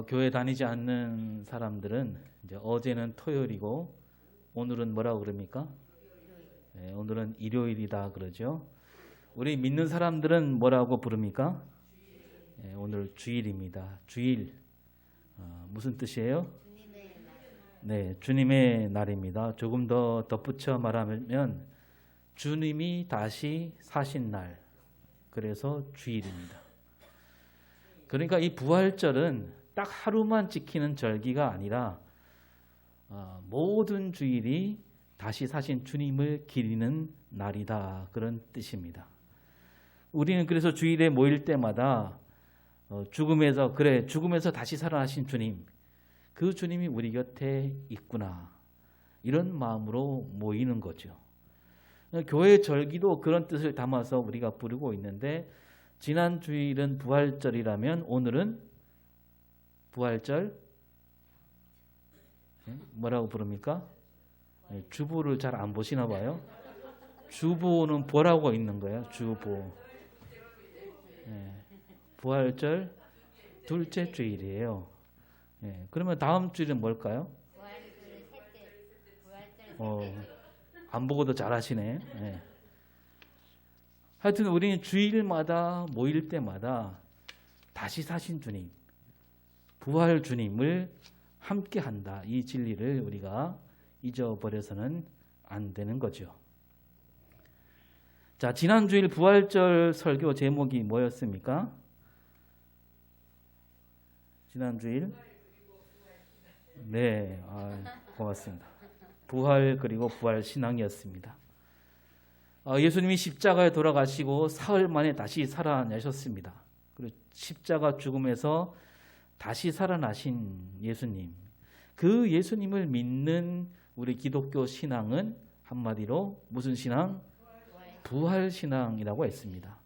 교회 다니지 않는 사람들은 이제 어제는 토요일이고 오늘은 뭐라고 그럽니까? 네, 오늘은 일요일이다 그러죠. 우리 믿는 사람들은 뭐라고 부릅니까? 네, 오늘 주일입니다. 주일 무슨 뜻이에요? 네, 주님의 날입니다. 조금 더 덧붙여 말하면 주님이 다시 사신 날, 그래서 주일입니다. 그러니까 이 부활절은 딱 하루만 지키는 절기가 아니라 모든 주일이 다시 사신 주님을 기리는 날이다, 그런 뜻입니다. 우리는 그래서 주일에 모일 때마다 죽음에서 다시 살아나신 주님, 그 주님이 우리 곁에 있구나, 이런 마음으로 모이는 거죠. 교회 절기도 그런 뜻을 담아서 우리가 부르고 있는데, 지난 주일은 부활절이라면 오늘은 부활절 뭐라고 부릅니까? 주보를 잘 안 보시나 봐요. 주보는 보라고 있는 거예요. 주보. 부활절 둘째 주일이에요. 그러면 다음 주일은 뭘까요? 안 보고도 잘하시네. 하여튼 우리는 주일마다 모일 때마다 다시 사신 주님, 부활 주님을 함께 한다, 이 진리를 우리가 잊어버려서는 안 되는 거죠. 자, 지난 주일 부활절 설교 제목이 뭐였습니까? 지난 주일? 네, 고맙습니다. 부활 그리고 부활 신앙이었습니다. 예수님이 십자가에 돌아가시고 사흘 만에 다시 살아나셨습니다. 그리고 십자가 죽음에서 다시 살아나신 예수님, 그 예수님을 믿는 우리 기독교 신앙은 한마디로 무슨 신앙? 부활 신앙이라고 했습니다.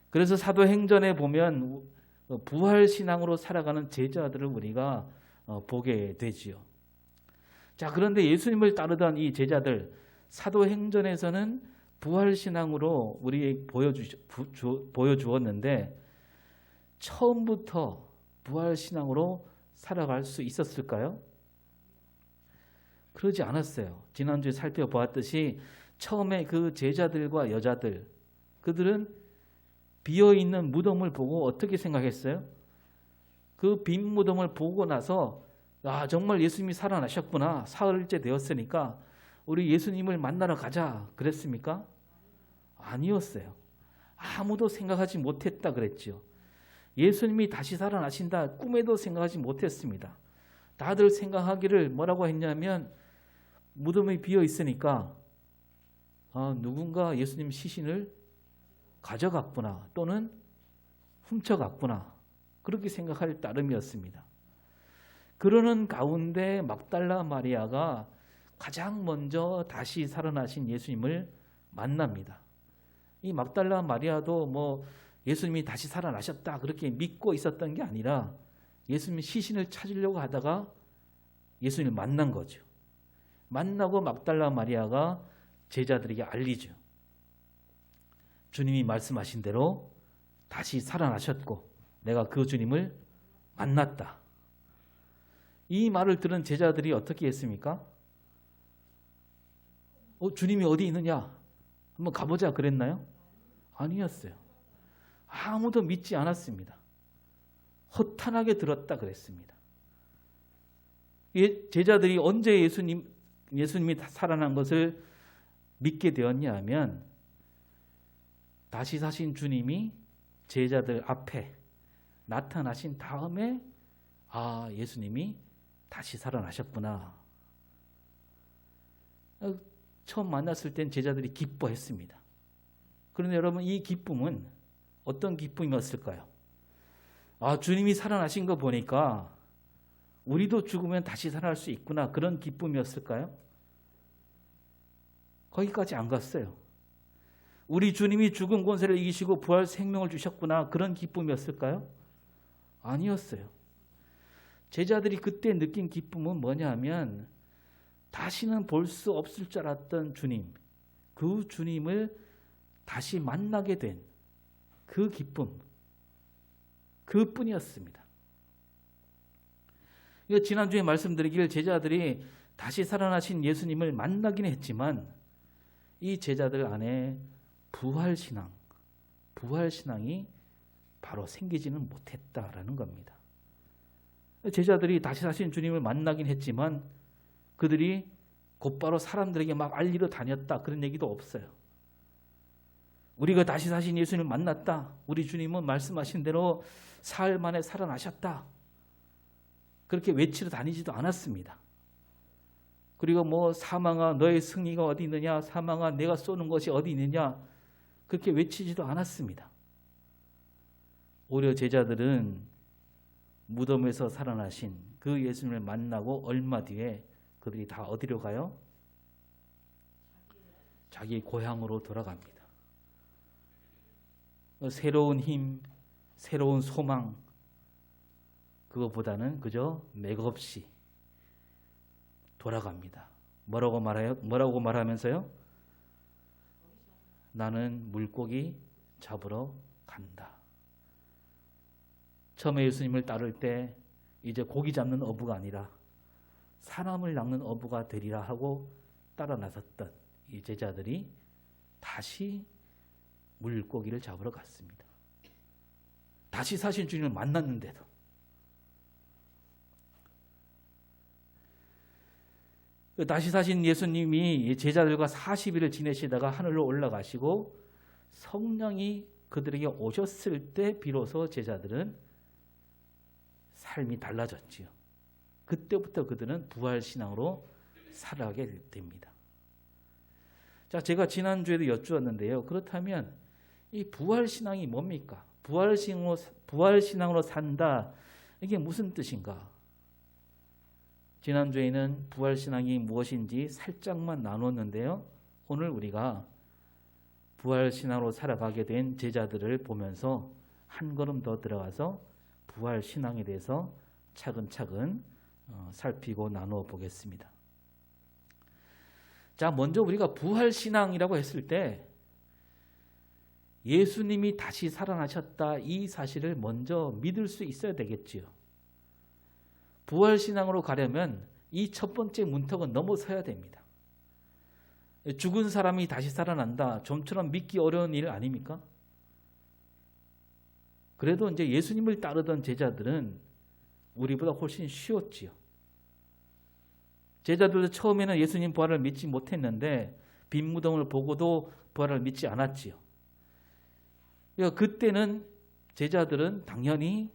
그래서 사도행전에 보면 부활 신앙으로 살아가는 제자들을 우리가 보게 되지요. 자, 그런데 예수님을 따르던 이 제자들, 사도행전에서는 부활신앙으로 우리에게 보여주었는데 처음부터 부활신앙으로 살아갈 수 있었을까요? 그러지 않았어요. 지난주에 살펴보았듯이 처음에 그 제자들과 여자들, 그들은 비어있는 무덤을 보고 어떻게 생각했어요? 그 빈 무덤을 보고 나서 정말 예수님이 살아나셨구나, 사흘째 되었으니까 우리 예수님을 만나러 가자 그랬습니까? 아니었어요. 아무도 생각하지 못했다 그랬죠. 예수님이 다시 살아나신다 꿈에도 생각하지 못했습니다. 다들 생각하기를 뭐라고 했냐면, 무덤이 비어 있으니까 누군가 예수님 시신을 가져갔구나, 또는 훔쳐갔구나, 그렇게 생각할 따름이었습니다. 그러는 가운데 막달라 마리아가 가장 먼저 다시 살아나신 예수님을 만납니다. 이 막달라 마리아도 예수님이 다시 살아나셨다 그렇게 믿고 있었던 게 아니라 예수님 시신을 찾으려고 하다가 예수님을 만난 거죠. 만나고 막달라 마리아가 제자들에게 알리죠. 주님이 말씀하신 대로 다시 살아나셨고 내가 그 주님을 만났다. 이 말을 들은 제자들이 어떻게 했습니까? 주님이 어디 있느냐? 한번 가보자 그랬나요? 아니었어요. 아무도 믿지 않았습니다. 허탄하게 들었다 그랬습니다. 제자들이 언제 예수님이 살아난 것을 믿게 되었냐 하면, 다시 사신 주님이 제자들 앞에 나타나신 다음에 예수님이 다시 살아나셨구나. 처음 만났을 땐 제자들이 기뻐했습니다. 그런데 여러분, 이 기쁨은 어떤 기쁨이었을까요? 주님이 살아나신 거 보니까 우리도 죽으면 다시 살아날 수 있구나, 그런 기쁨이었을까요? 거기까지 안 갔어요. 우리 주님이 죽음 권세를 이기시고 부활 생명을 주셨구나, 그런 기쁨이었을까요? 아니었어요. 제자들이 그때 느낀 기쁨은 뭐냐 하면, 다시는 볼 수 없을 줄 알았던 주님, 그 주님을 다시 만나게 된 그 기쁨, 그뿐이었습니다. 지난주에 말씀드리길 제자들이 다시 살아나신 예수님을 만나긴 했지만 이 제자들 안에 부활신앙이 바로 생기지는 못했다라는 겁니다. 제자들이 다시 사신 주님을 만나긴 했지만 그들이 곧바로 사람들에게 막 알리러 다녔다 그런 얘기도 없어요. 우리가 다시 사신 예수님을 만났다. 우리 주님은 말씀하신 대로 사흘 만에 살아나셨다. 그렇게 외치러 다니지도 않았습니다. 그리고 뭐 사망아 너의 승리가 어디 있느냐, 사망아 내가 쏘는 것이 어디 있느냐 그렇게 외치지도 않았습니다. 오히려 제자들은 무덤에서 살아나신 그 예수님을 만나고 얼마 뒤에 그들이 다 어디로 가요? 자기 고향으로 돌아갑니다. 새로운 힘, 새로운 소망 그거보다는 그저 맥없이 돌아갑니다. 뭐라고 말하면서요? 나는 물고기 잡으러 간다. 처음에 예수님을 따를 때 이제 고기 잡는 어부가 아니라 사람을 낚는 어부가 되리라 하고 따라 나섰던 이 제자들이 다시 물고기를 잡으러 갔습니다. 다시 사신 주님을 만났는데도. 다시 사신 예수님이 제자들과 40일을 지내시다가 하늘로 올라가시고 성령이 그들에게 오셨을 때 비로소 제자들은 삶이 달라졌지요. 그때부터 그들은 부활신앙으로 살아가게 됩니다. 자, 제가 지난주에도 여쭈었는데요. 그렇다면 이 부활신앙이 뭡니까? 부활신앙으로 산다. 이게 무슨 뜻인가? 지난주에는 부활신앙이 무엇인지 살짝만 나눴는데요. 오늘 우리가 부활신앙으로 살아가게 된 제자들을 보면서 한 걸음 더 들어가서 부활신앙에 대해서 차근차근 살피고 나누어 보겠습니다. 자, 먼저 우리가 부활신앙이라고 했을 때 예수님이 다시 살아나셨다 이 사실을 먼저 믿을 수 있어야 되겠지요. 부활신앙으로 가려면 이 첫 번째 문턱은 넘어서야 됩니다. 죽은 사람이 다시 살아난다. 좀처럼 믿기 어려운 일 아닙니까? 그래도 이제 예수님을 따르던 제자들은 우리보다 훨씬 쉬웠지요. 제자들도 처음에는 예수님 부활을 믿지 못했는데 빈 무덤을 보고도 부활을 믿지 않았지요. 그러니까 그때는 제자들은 당연히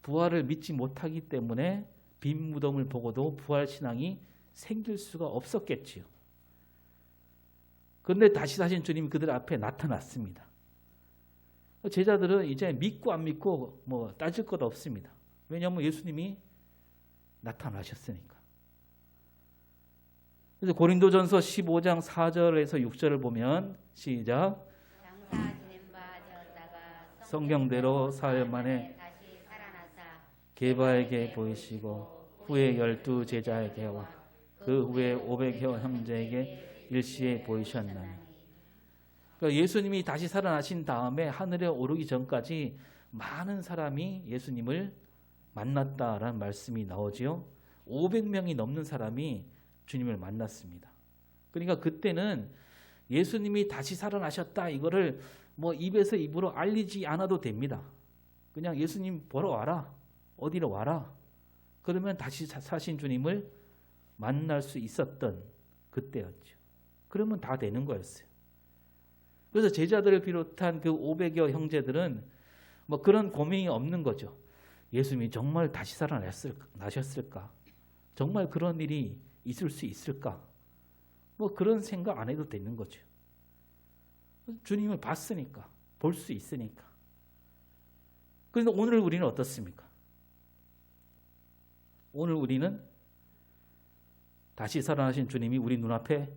부활을 믿지 못하기 때문에 빈 무덤을 보고도 부활 신앙이 생길 수가 없었겠지요. 그런데 다시 사신 주님이 그들 앞에 나타났습니다. 제자들은 이제 믿고 안 믿고 뭐 따질 것 없습니다. 왜냐하면 예수님이 나타나셨으니까. 그래서 고린도전서 15장 4절에서 6절을 보면 시작. 성경대로 사흘 만에 게바에게 보이시고 후에 12 제자에게와 그 후에 500여 형제에게 일시에 보이셨나니. 그러니까 예수님이 다시 살아나신 다음에 하늘에 오르기 전까지 많은 사람이 예수님을 만났다라는 말씀이 나오지요. 500명이 넘는 사람이 주님을 만났습니다. 그러니까 그때는 예수님이 다시 살아나셨다 이거를 뭐 입에서 입으로 알리지 않아도 됩니다. 그냥 예수님 보러 와라. 어디로 와라. 그러면 다시 사신 주님을 만날 수 있었던 그때였죠. 그러면 다 되는 거였어요. 그래서 제자들을 비롯한 그 500여 형제들은 뭐 그런 고민이 없는 거죠. 예수님이 정말 다시 살아나셨을까? 정말 그런 일이 있을 수 있을까? 뭐 그런 생각 안 해도 되는 거죠. 주님을 봤으니까, 볼 수 있으니까. 그런데 오늘 우리는 어떻습니까? 오늘 우리는 다시 살아나신 주님이 우리 눈앞에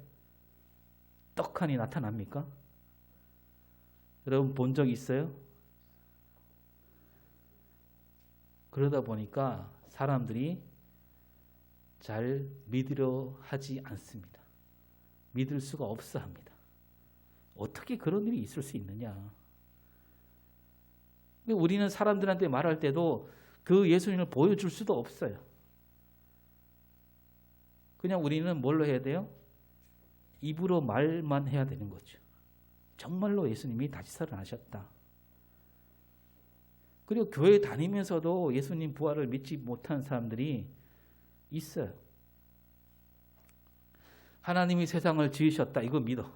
떡하니 나타납니까? 여러분 본 적 있어요? 그러다 보니까 사람들이 잘 믿으려 하지 않습니다. 믿을 수가 없어 합니다. 어떻게 그런 일이 있을 수 있느냐? 우리는 사람들한테 말할 때도 그 예수님을 보여줄 수도 없어요. 그냥 우리는 뭘로 해야 돼요? 입으로 말만 해야 되는 거죠. 정말로 예수님이 다시 살아나셨다. 그리고 교회 다니면서도 예수님 부활을 믿지 못한 사람들이 있어요. 하나님이 세상을 지으셨다. 이거 믿어.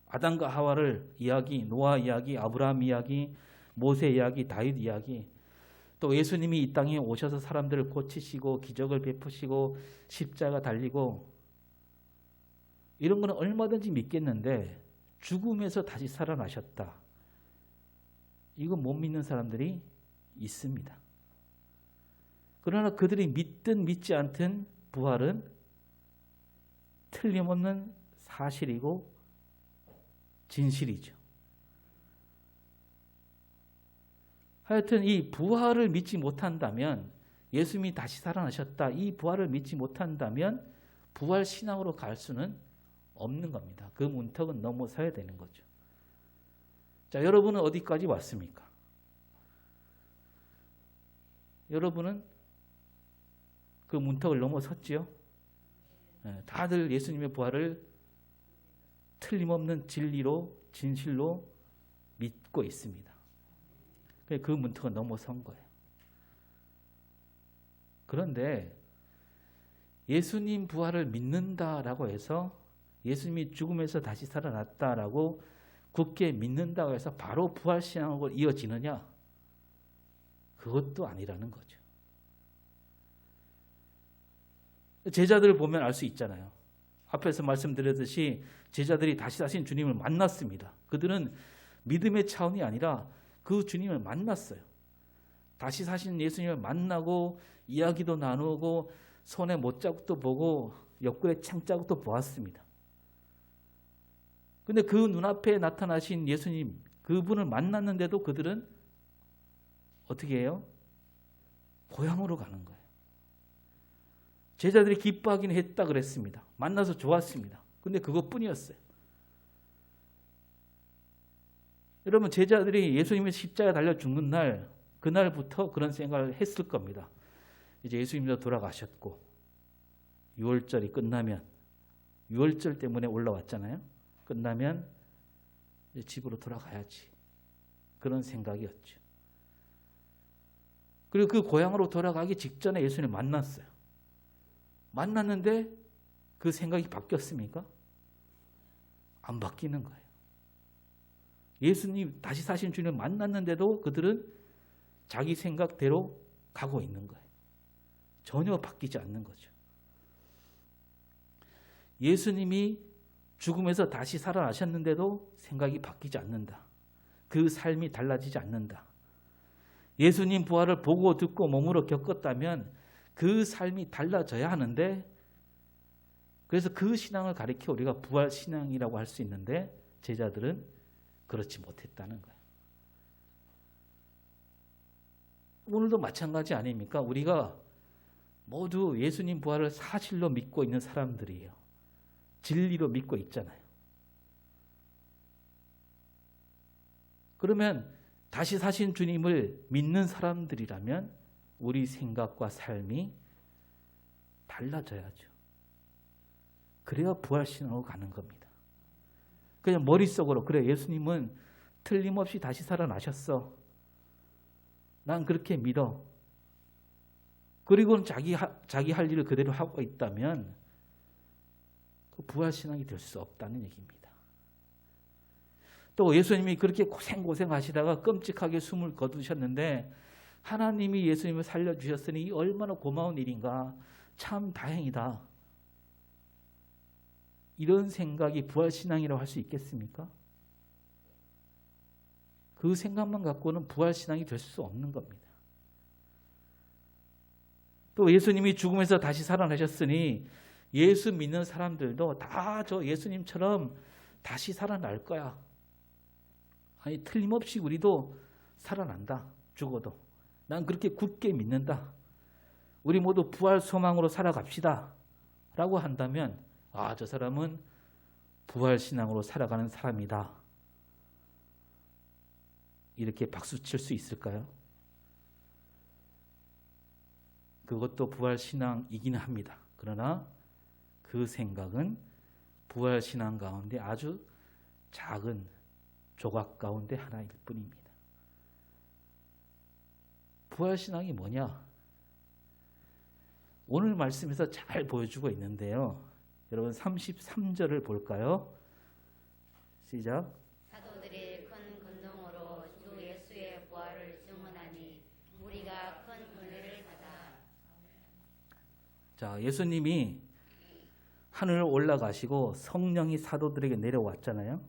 아담과 하와를 이야기, 노아 이야기, 아브라함 이야기, 모세 이야기, 다윗 이야기, 또 예수님이 이 땅에 오셔서 사람들을 고치시고 기적을 베푸시고 십자가 달리고 이런 거는 얼마든지 믿겠는데 죽음에서 다시 살아나셨다. 이거 못 믿는 사람들이 있습니다. 그러나 그들이 믿든 믿지 않든 부활은 틀림없는 사실이고 진실이죠. 하여튼 이 부활을 믿지 못한다면, 예수님이 다시 살아나셨다, 이 부활을 믿지 못한다면 부활 신앙으로 갈 수는 없는 겁니다. 그 문턱은 넘어서야 되는 거죠. 자, 여러분은 어디까지 왔습니까? 여러분은 그 문턱을 넘어섰지요? 다들 예수님의 부활을 틀림없는 진리로, 진실로 믿고 있습니다. 그 문턱은 넘어선 거예요. 그런데 예수님 부활을 믿는다라고 해서, 예수님이 죽음에서 다시 살아났다라고 굳게 믿는다고 해서 바로 부활신앙으로 이어지느냐? 그것도 아니라는 거죠. 제자들을 보면 알 수 있잖아요. 앞에서 말씀드렸듯이 제자들이 다시 사신 주님을 만났습니다. 그들은 믿음의 차원이 아니라 그 주님을 만났어요. 다시 사신 예수님을 만나고 이야기도 나누고 손에 못자국도 보고 옆구리에 창자국도 보았습니다. 근데 그 눈앞에 나타나신 예수님, 그분을 만났는데도 그들은 어떻게 해요? 고향으로 가는 거예요. 제자들이 기뻐하긴 했다 그랬습니다. 만나서 좋았습니다. 근데 그것뿐이었어요. 여러분, 제자들이 예수님의 십자가에 달려 죽는 날, 그날부터 그런 생각을 했을 겁니다. 이제 예수님도 돌아가셨고 6월절이 끝나면, 6월절 때문에 올라왔잖아요. 끝나면 이제 집으로 돌아가야지. 그런 생각이었죠. 그리고 그 고향으로 돌아가기 직전에 예수님을 만났어요. 만났는데 그 생각이 바뀌었습니까? 안 바뀌는 거예요. 예수님 다시 사신 주님을 만났는데도 그들은 자기 생각대로 가고 있는 거예요. 전혀 바뀌지 않는 거죠. 예수님이 죽음에서 다시 살아나셨는데도 생각이 바뀌지 않는다. 그 삶이 달라지지 않는다. 예수님 부활을 보고 듣고 몸으로 겪었다면 그 삶이 달라져야 하는데, 그래서 그 신앙을 가리켜 우리가 부활 신앙이라고 할 수 있는데 제자들은 그렇지 못했다는 거예요. 오늘도 마찬가지 아닙니까? 우리가 모두 예수님 부활을 사실로 믿고 있는 사람들이에요. 진리로 믿고 있잖아요. 그러면 다시 사신 주님을 믿는 사람들이라면 우리 생각과 삶이 달라져야죠. 그래야 부활신앙으로 가는 겁니다. 그냥 머릿속으로, 그래, 예수님은 틀림없이 다시 살아나셨어, 난 그렇게 믿어, 그리고는 자기 할 일을 그대로 하고 있다면 그 부활신앙이 될 수 없다는 얘기입니다. 또 예수님이 그렇게 고생하시다가 끔찍하게 숨을 거두셨는데 하나님이 예수님을 살려주셨으니 얼마나 고마운 일인가, 참 다행이다, 이런 생각이 부활신앙이라고 할 수 있겠습니까? 그 생각만 갖고는 부활신앙이 될 수 없는 겁니다. 또 예수님이 죽음에서 다시 살아나셨으니 예수 믿는 사람들도 다 저 예수님처럼 다시 살아날 거야. 아니, 틀림없이 우리도 살아난다. 죽어도. 난 그렇게 굳게 믿는다. 우리 모두 부활 소망으로 살아갑시다. 라고 한다면, 아, 저 사람은 부활 신앙으로 살아가는 사람이다. 이렇게 박수 칠 수 있을까요? 그것도 부활 신앙이기는 합니다. 그러나 그 생각은 부활신앙 가운데 아주 작은 조각 가운데 하나일 뿐입니다. 부활신앙이 뭐냐? 오늘 말씀에서 잘 보여주고 있는데요. 여러분 33절을 볼까요? 시작. 사도들이 큰 권능으로 주 예수의 부활을 증언하니 우리가 큰 은혜를 받아. 자, 예수님이 하늘을 올라가시고 성령이 사도들에게 내려왔잖아요.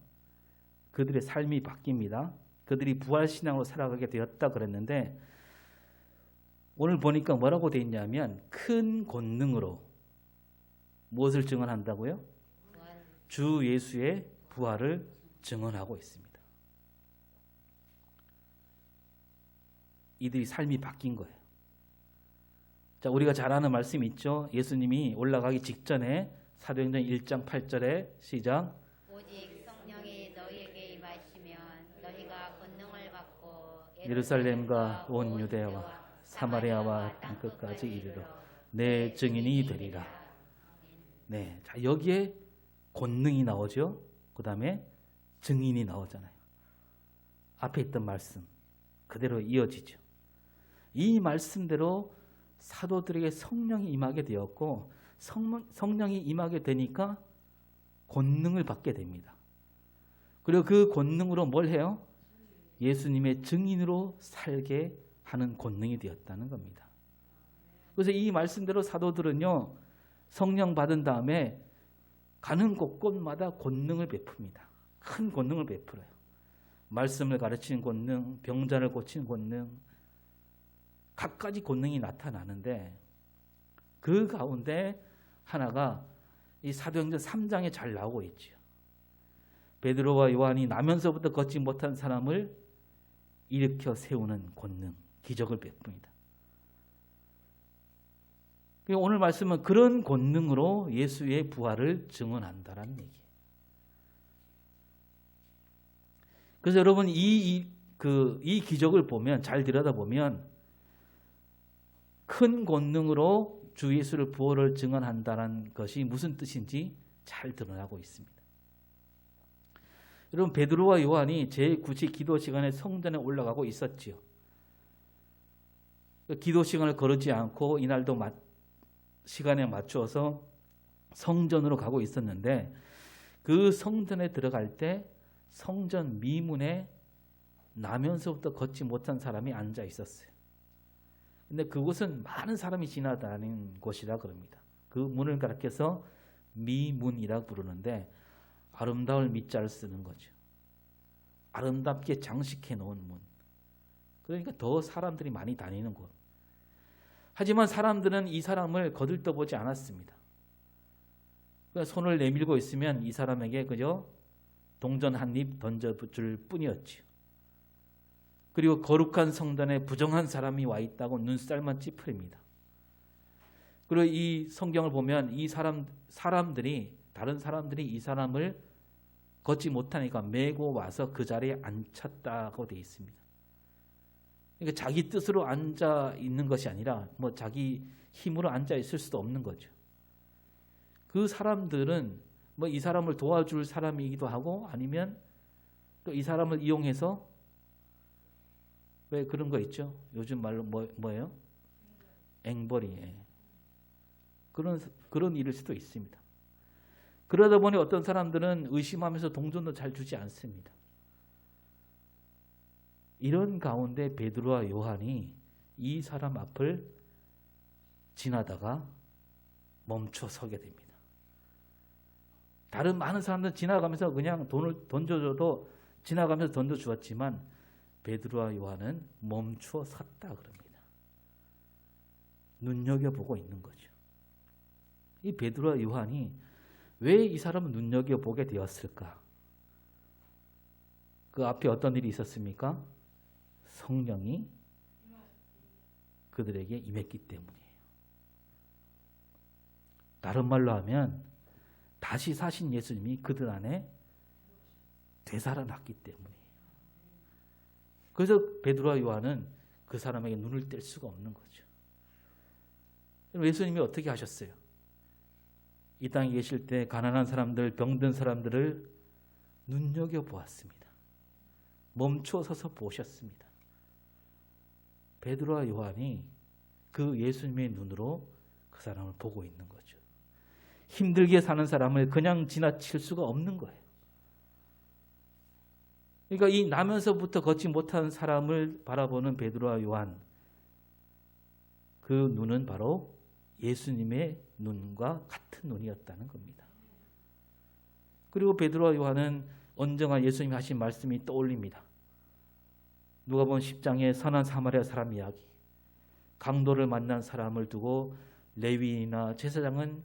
그들의 삶이 바뀝니다. 그들이 부활신앙으로 살아가게 되었다 그랬는데 오늘 보니까 뭐라고 되어 있냐면 큰 권능으로 무엇을 증언한다고요? 주 예수의 부활을 증언하고 있습니다. 이들이 삶이 바뀐 거예요. 자, 우리가 잘 아는 말씀이 있죠. 예수님이 올라가기 직전에 사도행전 1장 8절에 시작. 오직 성령이 너희에게 임하시면 너희가 권능을 받고 예루살렘과 온 유대와 사마리아와 땅끝까지 이르러 내 증인이 되리라. 네, 자 여기에 권능이 나오죠. 그 다음에 증인이 나오잖아요. 앞에 있던 말씀 그대로 이어지죠. 이 말씀대로 사도들에게 성령이 임하게 되었고 성령이 임하게 되니까 권능을 받게 됩니다. 그리고 그 권능으로 뭘 해요? 예수님의 증인으로 살게 하는 권능이 되었다는 겁니다. 그래서 이 말씀대로 사도들은요, 성령 받은 다음에 가는 곳곳마다 권능을 베풉니다. 큰 권능을 베풀어요. 말씀을 가르치는 권능, 병자를 고치는 권능, 갖가지 권능이 나타나는데 그 가운데 하나가 이 사도행전 3장에 잘 나오고 있죠. 베드로와 요한이 나면서부터 걷지 못한 사람을 일으켜 세우는 권능, 기적을 베풉니다. 오늘 말씀은 그런 권능으로 예수의 부활을 증언한다라는 얘기예요. 그래서 여러분 이 기적을 보면 잘 들여다보면 큰 권능으로 주 예수를 부활을 증언한다는 것이 무슨 뜻인지 잘 드러나고 있습니다. 여러분 베드로와 요한이 제9치 기도 시간에 성전에 올라가고 있었지요. 기도 시간을 거르지 않고 이날도 시간에 맞추어서 성전으로 가고 있었는데 그 성전에 들어갈 때 성전 미문에 나면서부터 걷지 못한 사람이 앉아 있었어요. 근데 그곳은 많은 사람이 지나다니는 곳이라 그럽니다. 그 문을 가리켜서 미문이라고 부르는데 아름다울 미자를 쓰는 거죠. 아름답게 장식해 놓은 문. 그러니까 더 사람들이 많이 다니는 곳. 하지만 사람들은 이 사람을 거들떠보지 않았습니다. 손을 내밀고 있으면 이 사람에게 그저 동전 한 입 던져줄 뿐이었죠. 그리고 거룩한 성전에 부정한 사람이 와 있다고 눈살만 찌푸립니다. 그리고 이 성경을 보면 이 사람들이 다른 사람들이 이 사람을 걷지 못하니까 메고 와서 그 자리에 앉혔다고 되어 있습니다. 그러니까 자기 뜻으로 앉아 있는 것이 아니라 뭐 자기 힘으로 앉아 있을 수도 없는 거죠. 그 사람들은 뭐 이 사람을 도와줄 사람이기도 하고 아니면 또 이 사람을 이용해서 왜 그런 거 있죠? 요즘 말로 뭐예요? 앵벌이. 그런 일일 수도 있습니다. 그러다 보니 어떤 사람들은 의심하면서 동전도 잘 주지 않습니다. 이런 가운데 베드로와 요한이 이 사람 앞을 지나다가 멈춰 서게 됩니다. 다른 많은 사람들은 지나가면서 그냥 돈을 던져줘도 지나가면서 던져주었지만 베드로와 요한은 멈추어 섰다 그럽니다. 눈여겨보고 있는 거죠. 이 베드로와 요한이 왜 이 사람을 눈여겨보게 되었을까? 그 앞에 어떤 일이 있었습니까? 성령이 그들에게 임했기 때문이에요. 다른 말로 하면 다시 사신 예수님이 그들 안에 되살아났기 때문이에요. 그래서 베드로와 요한은 그 사람에게 눈을 뗄 수가 없는 거죠. 예수님이 어떻게 하셨어요? 이 땅에 계실 때 가난한 사람들, 병든 사람들을 눈여겨보았습니다. 멈춰서서 보셨습니다. 베드로와 요한이 그 예수님의 눈으로 그 사람을 보고 있는 거죠. 힘들게 사는 사람을 그냥 지나칠 수가 없는 거예요. 그러니까 이 나면서부터 걷지 못하는 사람을 바라보는 베드로와 요한, 그 눈은 바로 예수님의 눈과 같은 눈이었다는 겁니다. 그리고 베드로와 요한은 언젠가 예수님이 하신 말씀이 떠올립니다. 누가복음 10장의 선한 사마리아 사람 이야기. 강도를 만난 사람을 두고 레위인이나 제사장은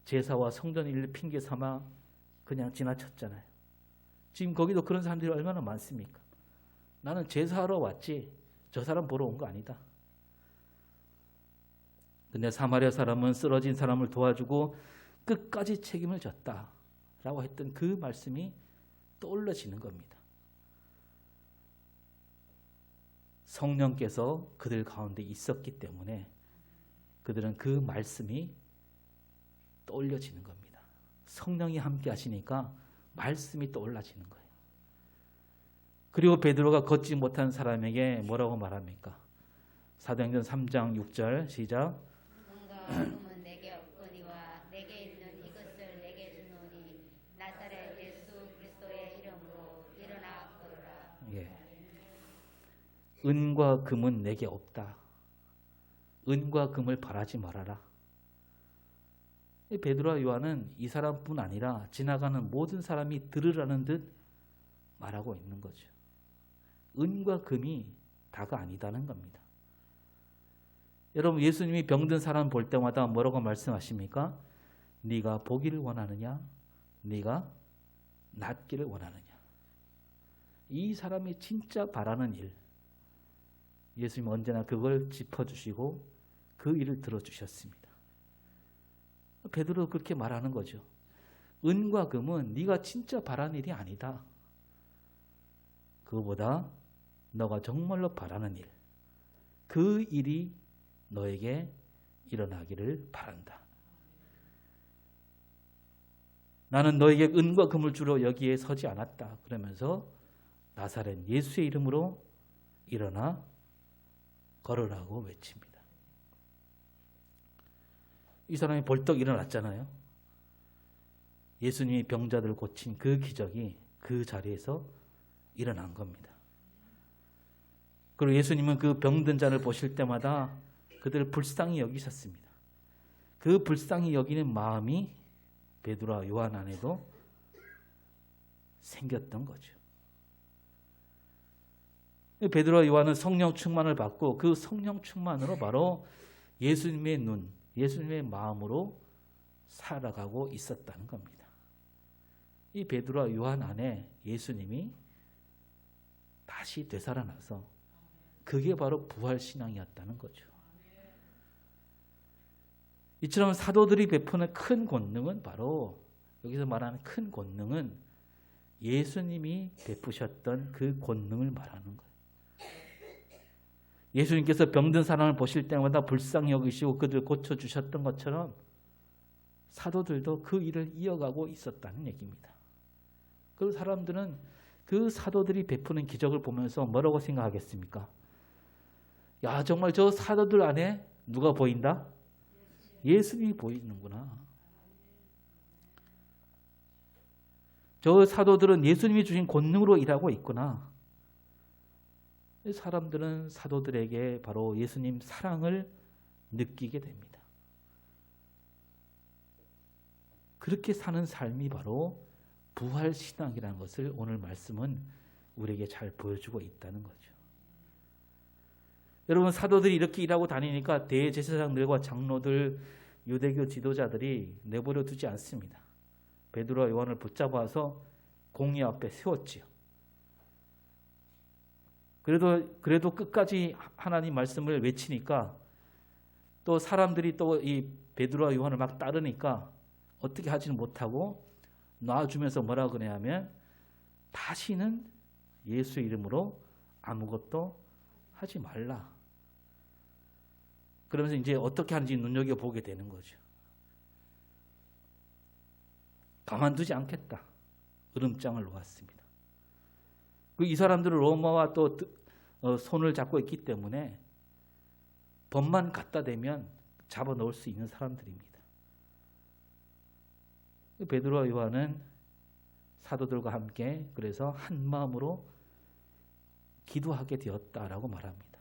제사와 성전 일을 핑계 삼아 그냥 지나쳤잖아요. 지금 거기도 그런 사람들이 얼마나 많습니까? 나는 제사하러 왔지 저 사람 보러 온 거 아니다. 근데 사마리아 사람은 쓰러진 사람을 도와주고 끝까지 책임을 졌다라고 했던 그 말씀이 떠올라지는 겁니다. 성령께서 그들 가운데 있었기 때문에 그들은 그 말씀이 떠올려지는 겁니다. 성령이 함께 하시니까 말씀이 떠올라지는 거예요. 그리고 베드로가 걷지 못한 사람에게 뭐라고 말합니까? 사도행전 3장 6절 시작. 뭔가 금은 내게 없거니와 내게 있는 이것을 내게 주노니 나사렛 예수 그리스도의 이름으로 일어나 걸어라. 예. 은과 금은 내게 없다. 은과 금을 바라지 말아라. 베드로와 요한은 이 사람뿐 아니라 지나가는 모든 사람이 들으라는 듯 말하고 있는 거죠. 은과 금이 다가 아니다는 겁니다. 여러분, 예수님이 병든 사람 볼 때마다 뭐라고 말씀하십니까? 네가 보기를 원하느냐? 네가 낫기를 원하느냐? 이 사람이 진짜 바라는 일, 예수님 언제나 그걸 짚어주시고 그 일을 들어주셨습니다. 베드로 그렇게 말하는 거죠. 은과 금은 네가 진짜 바라는 일이 아니다. 그거보다 너가 정말로 바라는 일, 그 일이 너에게 일어나기를 바란다. 나는 너에게 은과 금을 주러 여기에 서지 않았다. 그러면서 나사렛 예수의 이름으로 일어나 걸으라고 외칩니다. 이 사람이 벌떡 일어났잖아요. 예수님이 병자들 고친 그 기적이 그 자리에서 일어난 겁니다. 그리고 예수님은 그 병든 자를 보실 때마다 그들을 불쌍히 여기셨습니다. 그 불쌍히 여기는 마음이 베드로와 요한 안에도 생겼던 거죠. 베드로와 요한은 성령 충만을 받고 그 성령 충만으로 바로 예수님의 눈, 예수님의 마음으로 살아가고 있었다는 겁니다. 이 베드로와 요한 안에 예수님이 다시 되살아나서 그게 바로 부활신앙이었다는 거죠. 이처럼 사도들이 베푸는 큰 권능은 바로 여기서 말하는 큰 권능은 예수님이 베푸셨던 그 권능을 말하는 거예요. 예수님께서 병든 사람을 보실 때마다 불쌍히 여기시고 그들 고쳐주셨던 것처럼 사도들도 그 일을 이어가고 있었다는 얘기입니다. 그 사람들은 그 사도들이 베푸는 기적을 보면서 뭐라고 생각하겠습니까? 야, 정말 저 사도들 안에 누가 보인다? 예수님이 보이는구나. 저 사도들은 예수님이 주신 권능으로 일하고 있구나. 사람들은 사도들에게 바로 예수님 사랑을 느끼게 됩니다. 그렇게 사는 삶이 바로 부활신앙이라는 것을 오늘 말씀은 우리에게 잘 보여주고 있다는 거죠. 여러분, 사도들이 이렇게 일하고 다니니까 대제사장들과 장로들, 유대교 지도자들이 내버려 두지 않습니다. 베드로와 요한을 붙잡아서 공의 앞에 세웠지요. 그래도 끝까지 하나님 말씀을 외치니까 또 사람들이 또 이 베드로와 요한을 막 따르니까 어떻게 하지는 못하고 놔주면서 뭐라고 그러냐면 다시는 예수 이름으로 아무것도 하지 말라. 그러면서 이제 어떻게 하는지 눈여겨보게 되는 거죠. 가만두지 않겠다. 으름장을 놓았습니다. 이 사람들은 로마와 또 손을 잡고 있기 때문에 법만 갖다 대면 잡아놓을 수 있는 사람들입니다. 베드로와 요한은 사도들과 함께 그래서 한 마음으로 기도하게 되었다라고 말합니다.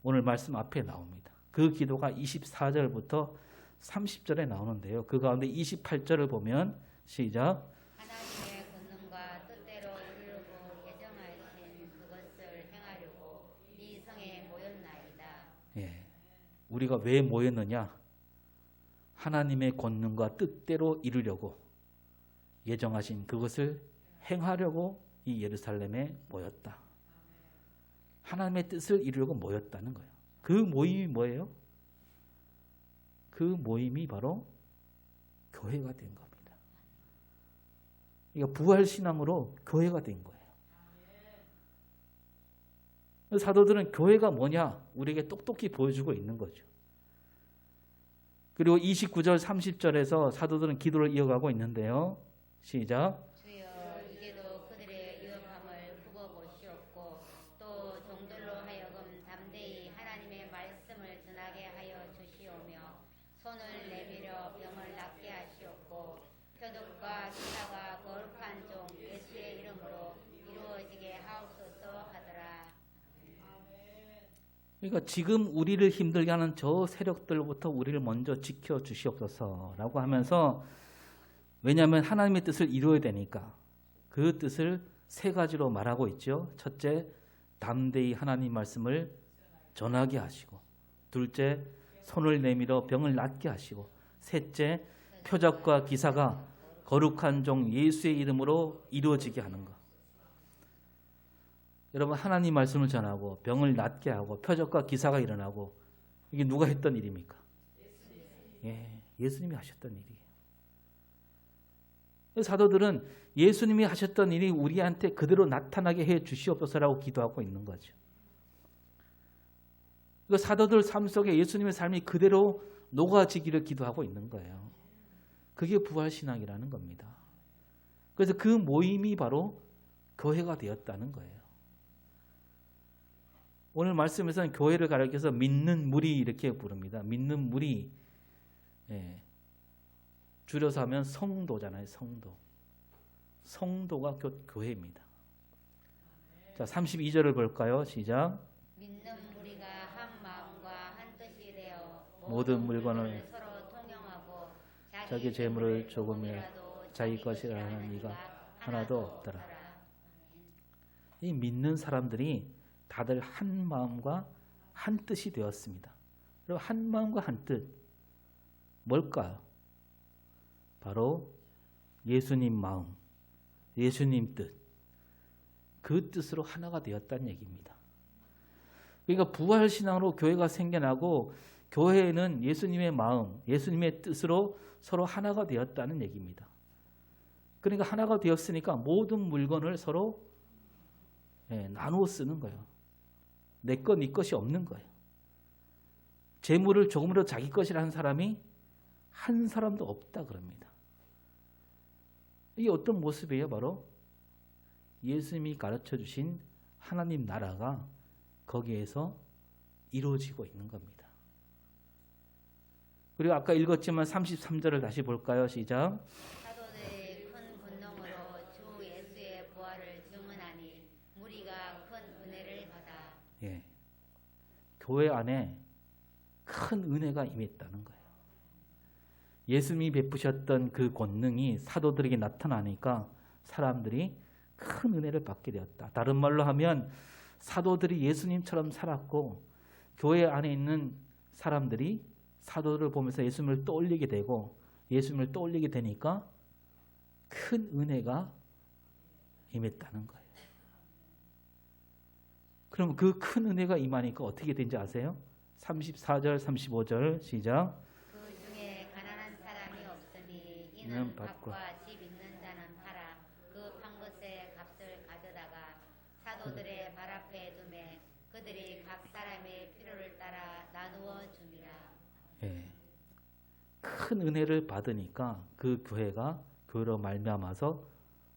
오늘 말씀 앞에 나옵니다. 그 기도가 24절부터 30절에 나오는데요. 그 가운데 28절을 보면 시작. 하나님의 권능과 뜻대로 이루고 예정하신 그것을 행하려고 이 성에 모였나이다. 예, 우리가 왜 모였느냐? 하나님의 권능과 뜻대로 이루려고 예정하신 그것을 행하려고 이 예루살렘에 모였다. 하나님의 뜻을 이루려고 모였다는 거예요. 그 모임이 뭐예요? 그 모임이 바로 교회가 된 겁니다. 그러니까 부활신앙으로 교회가 된 거예요. 사도들은 교회가 뭐냐? 우리에게 똑똑히 보여주고 있는 거죠. 그리고 29절 30절에서 사도들은 기도를 이어가고 있는데요. 시작. 주여 이제도 그들의 위험함을 굽어보시옵고 또 종들로 하여금 담대히 하나님의 말씀을 전하게 하여 주시오며 손을 내밀어 병을 낫게 하시옵고 표적과 기사가 거룩한 종 예수의 이름으로 이루어지게 하옵소서 하더라. 그러니까 지금 우리를 힘들게 하는 저 세력들부터 우리를 먼저 지켜 주시옵소서라고 하면서, 왜냐하면 하나님의 뜻을 이루어야 되니까 그 뜻을 세 가지로 말하고 있죠. 첫째, 담대히 하나님 말씀을 전하게 하시고, 둘째, 손을 내밀어 병을 낫게 하시고, 셋째, 표적과 기사가 거룩한 종 예수의 이름으로 이루어지게 하는 것. 여러분, 하나님 말씀을 전하고 병을 낫게 하고 표적과 기사가 일어나고, 이게 누가 했던 일입니까? 예, 예수님이 하셨던 일이에요. 사도들은 예수님이 하셨던 일이 우리한테 그대로 나타나게 해 주시옵소서라고 기도하고 있는 거죠. 사도들 삶 속에 예수님의 삶이 그대로 녹아지기를 기도하고 있는 거예요. 그게 부활신앙이라는 겁니다. 그래서 그 모임이 바로 교회가 되었다는 거예요. 오늘 말씀에서는 교회를 가리켜서 믿는 무리 이렇게 부릅니다. 믿는 무리, 예, 줄여서 하면 성도잖아요. 성도. 성도가 교회입니다. 자, 32절을 볼까요? 시작. 믿는 무리가 한 마음과 한 뜻이 되어 모든 물건을 서로 통용하고 자기 재물을 조금이라도 자기 것이라 하는 이가 하나도 없더라. 이 믿는 사람들이 다들 한 마음과 한 뜻이 되었습니다. 그리고 한 마음과 한 뜻, 뭘까요? 바로 예수님 마음, 예수님 뜻, 그 뜻으로 하나가 되었다는 얘기입니다. 그러니까 부활신앙으로 교회가 생겨나고, 교회는 예수님의 마음, 예수님의 뜻으로 서로 하나가 되었다는 얘기입니다. 그러니까 하나가 되었으니까 모든 물건을 서로 나누어 쓰는 거예요. 내 것, 네 것이 없는 거예요. 재물을 조금이라도 자기 것이라 한 사람이 한 사람도 없다 그럽니다. 이게 어떤 모습이에요? 바로 예수님이 가르쳐 주신 하나님 나라가 거기에서 이루어지고 있는 겁니다. 그리고 아까 읽었지만 33절을 다시 볼까요? 시작. 사도들이 큰 권능으로 주 예수의 부활을 증언하니 무리가 큰 은혜를 받아. 예, 교회 안에 큰 은혜가 임했다는 거예요. 예수님이 베푸셨던 그 권능이 사도들에게 나타나니까 사람들이 큰 은혜를 받게 되었다. 다른 말로 하면 사도들이 예수님처럼 살았고, 교회 안에 있는 사람들이 사도들을 보면서 예수님을 떠올리게 되고, 예수님을 떠올리게 되니까 큰 은혜가 임했다는 거예요. 그럼 그 큰 은혜가 임하니까 어떻게 된지 아세요? 34절 35절 시작. 그 중에 가난한 사람이 없으니 이는 밭과 집 있는 자는 팔아 그 판 것의 값을 가져다가 사도들의 발 앞에 두매 그들이 각 사람의 필요를 따라 나누어 줍니다. 예, 큰 은혜를 받으니까 그 교회로 말미암아서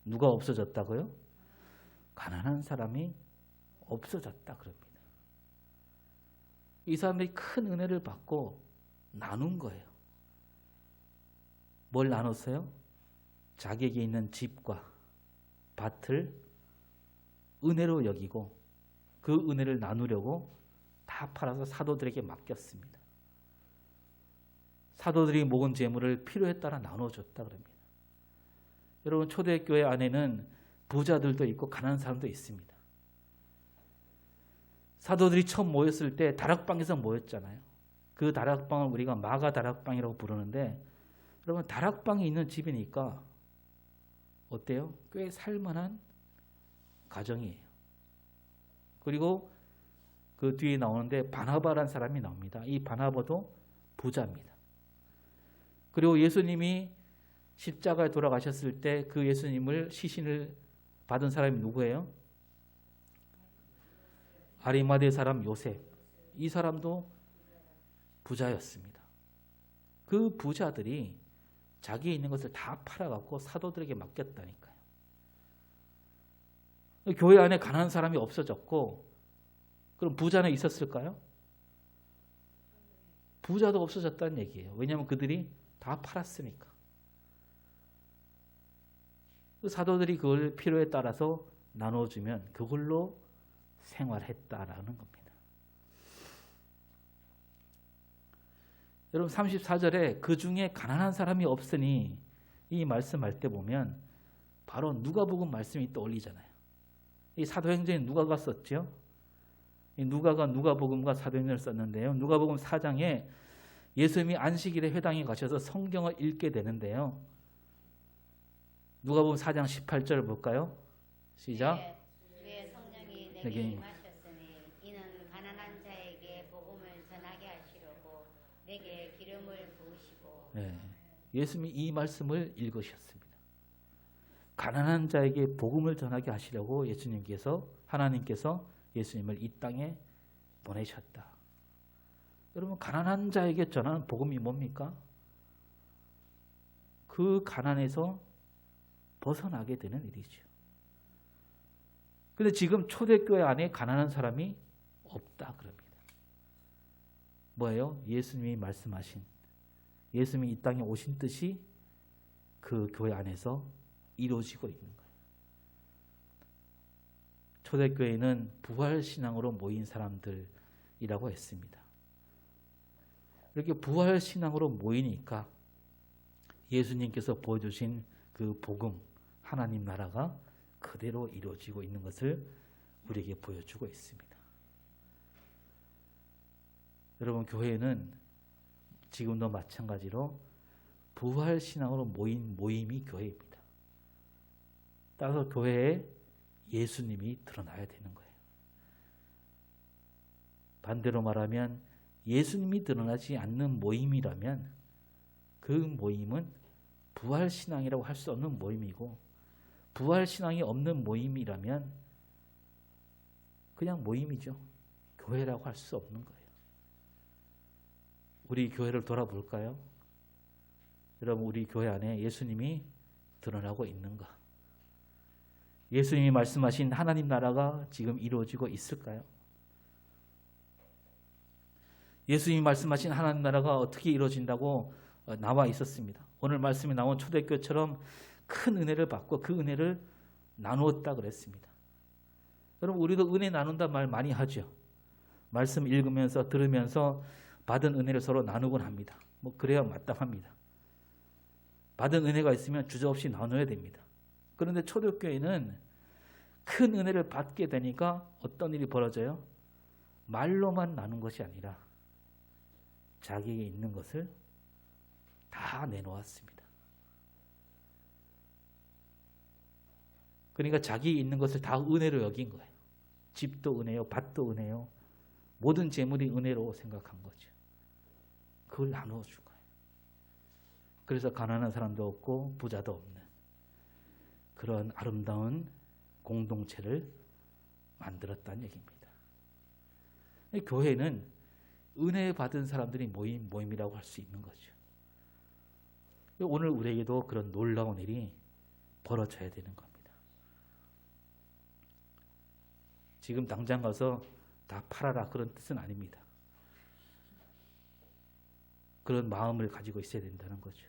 누가 없어졌다고요? 가난한 사람이 없어졌다 그럽니다. 이 사람들이 큰 은혜를 받고 나눈 거예요. 뭘 나눴어요? 자기에게 있는 집과 밭을 은혜로 여기고 그 은혜를 나누려고 다 팔아서 사도들에게 맡겼습니다. 사도들이 모은 재물을 필요에 따라 나눠줬다 그럽니다. 여러분, 초대교회 안에는 부자들도 있고 가난한 사람도 있습니다. 사도들이 처음 모였을 때 다락방에서 모였잖아요. 그 다락방을 우리가 마가 다락방이라고 부르는데, 여러분, 다락방이 있는 집이니까 어때요? 꽤 살만한 가정이에요. 그리고 그 뒤에 나오는데 바나바라는 사람이 나옵니다. 이 바나바도 부자입니다. 그리고 예수님이 십자가에 돌아가셨을 때 그 예수님을 시신을 받은 사람이 누구예요? 아리마대 사람 요셉. 이 사람도 부자였습니다. 그 부자들이 자기에 있는 것을 다 팔아갖고 사도들에게 맡겼다니까요. 교회 안에 가난한 사람이 없어졌고, 그럼 부자는 있었을까요? 부자도 없어졌다는 얘기예요. 왜냐하면 그들이 다 팔았으니까. 그 사도들이 그걸 필요에 따라서 나눠주면 그걸로 생활했다라는 겁니다. 여러분, 34절에 그 중에 가난한 사람이 없으니 이 말씀할 때 보면 바로 누가복음 말씀이 떠올리잖아요. 이 사도행전에 누가가 썼죠. 이 누가가 누가복음과 사도행전을 썼는데요. 누가복음 4장에 예수님이 안식일에 회당에 가셔서 성경을 읽게 되는데요. 누가복음 4장 18절 볼까요? 시작. 주의 성령이 내게 임하셨으니 이는 가난한 자에게 복음을 전하게 하시려고 내게 기름을 부으시고. 네, 예수님이 이 말씀을 읽으셨습니다. 가난한 자에게 복음을 전하게 하시려고 하나님께서 예수님을 이 땅에 보내셨다. 여러분, 가난한 자에게 전하는 복음이 뭡니까? 그 가난에서 벗어나게 되는 일이죠. 그런데 지금 초대교회 안에 가난한 사람이 없다 그럽니다. 뭐예요? 예수님이 말씀하신, 예수님이 이 땅에 오신 뜻이 그 교회 안에서 이루어지고 있는 거예요. 초대교회는 부활신앙으로 모인 사람들이라고 했습니다. 이렇게 부활신앙으로 모이니까 예수님께서 보여주신 그 복음, 하나님 나라가 그대로 이루어지고 있는 것을 우리에게 보여주고 있습니다. 여러분, 교회는 지금도 마찬가지로 부활신앙으로 모인 모임이 교회입니다. 따라서 교회에 예수님이 드러나야 되는 거예요. 반대로 말하면 예수님이 드러나지 않는 모임이라면 그 모임은 부활신앙이라고 할 수 없는 모임이고, 부활신앙이 없는 모임이라면 그냥 모임이죠. 교회라고 할 수 없는 거예요. 우리 교회를 돌아볼까요? 여러분, 우리 교회 안에 예수님이 드러나고 있는가? 예수님이 말씀하신 하나님 나라가 지금 이루어지고 있을까요? 예수님이 말씀하신 하나님 나라가 어떻게 이루어진다고 나와 있었습니다. 오늘 말씀에 나온 초대교회처럼 큰 은혜를 받고 그 은혜를 나누었다 그랬습니다. 여러분, 우리도 은혜 나눈다 말 많이 하죠. 말씀 읽으면서 들으면서 받은 은혜를 서로 나누곤 합니다. 뭐 그래야 마땅합니다. 받은 은혜가 있으면 주저없이 나눠야 됩니다. 그런데 초대교회는 큰 은혜를 받게 되니까 어떤 일이 벌어져요? 말로만 나눈 것이 아니라 자기에게 있는 것을 다 내놓았습니다. 그러니까 자기 있는 것을 다 은혜로 여긴 거예요. 집도 은혜요, 밭도 은혜요, 모든 재물이 은혜로 생각한 거죠. 그걸 나누어 준 거예요. 그래서 가난한 사람도 없고 부자도 없는 그런 아름다운 공동체를 만들었다는 얘기입니다. 교회는 은혜 받은 사람들이 모임이라고 할 수 있는 거죠. 오늘 우리에게도 그런 놀라운 일이 벌어져야 되는 겁니다. 지금 당장 가서 다 팔아라 그런 뜻은 아닙니다. 그런 마음을 가지고 있어야 된다는 거죠.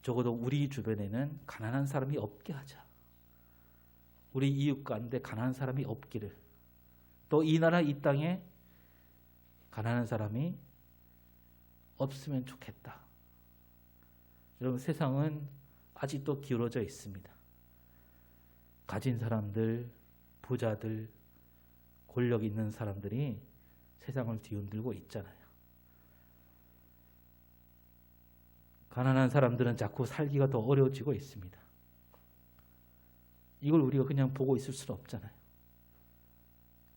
적어도 우리 주변에는 가난한 사람이 없게 하자. 우리 이웃 가운데 가난한 사람이 없기를. 또 이 나라 이 땅에 가난한 사람이 없으면 좋겠다. 여러분, 세상은 아직도 기울어져 있습니다. 가진 사람들, 부자들, 권력 있는 사람들이 세상을 뒤흔들고 있잖아요. 가난한 사람들은 자꾸 살기가 더 어려워지고 있습니다. 이걸 우리가 그냥 보고 있을 수는 없잖아요.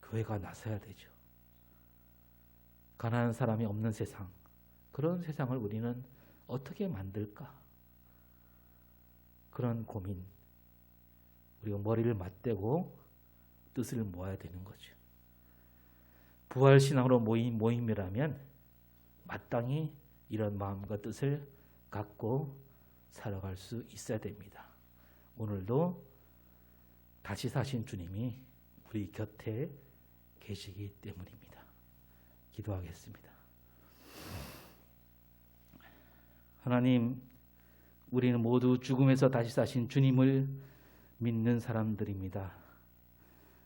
교회가 나서야 되죠. 가난한 사람이 없는 세상, 그런 세상을 우리는 어떻게 만들까? 그런 고민, 우리가 머리를 맞대고 뜻을 모아야 되는 거죠. 부활신앙으로 모인 모임이라면 마땅히 이런 마음과 뜻을 갖고 살아갈 수 있어야 됩니다. 오늘도 다시 사신 주님이 우리 곁에 계시기 때문입니다. 기도하겠습니다. 하나님, 우리는 모두 죽음에서 다시 사신 주님을 믿는 사람들입니다.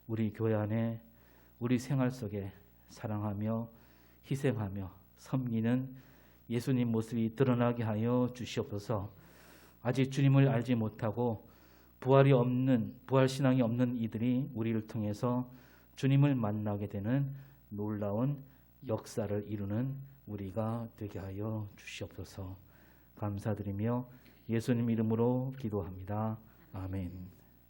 우리 교회 안에 우리 생활 속에 사랑하며 희생하며 섬기는 예수님 모습이 드러나게 하여 주시옵소서. 아직 주님을 알지 못하고 부활 신앙이 없는 이들이 우리를 통해서 주님을 만나게 되는 놀라운 역사를 이루는 우리가 되게 하여 주시옵소서. 감사드리며 예수님 이름으로 기도합니다. 아멘.